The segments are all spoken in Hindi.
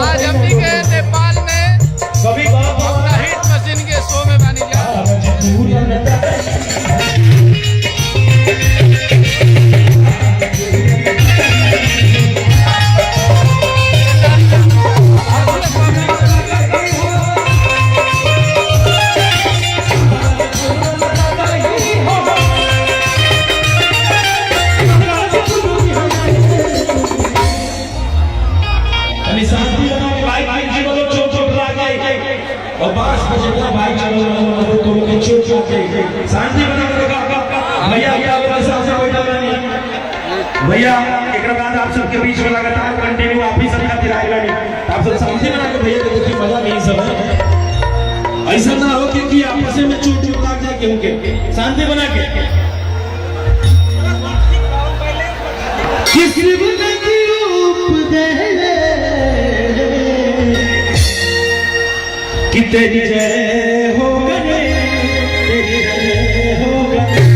आज हमनी के नेपाल में अपना हिट मशीन के शो में बनी जा और 5 बजे का भाई चलो तो के चोट के शांति बना रखा भैया क्या मेरे साथ से बैठा नहीं भैया एक बाद आप सबके बीच में लगातार कंटिन्यू आप ही सब खातिर आएगा नहीं आप सब शांति बना के भैया देखिए मजा नहीं सब है ऐसा ना हो कि आपस में चोट लग जाए केहू के शांति बना के किसी की रूप दे कि तेरी जय हो गए तेरी जय हो गए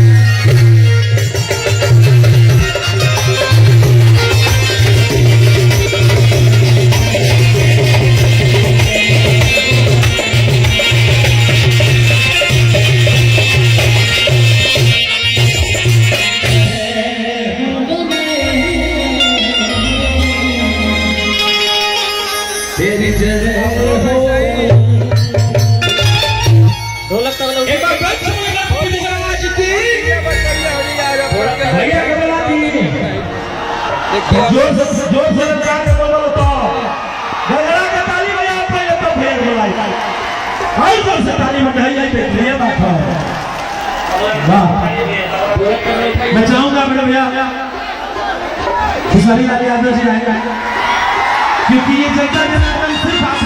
तेरी जय हो भैया के बुला दी जोर से जाके बोलो तो गगड़ा के ताली बजा पहले तो फिर बुलाई हाय जोर से ताली बजाई जाए देख लिए बात है वाह मैं चाहूंगा मेरे भैया खिसारी लाल यादव जी आएंगे क्योंकि ये जगह सिर्फ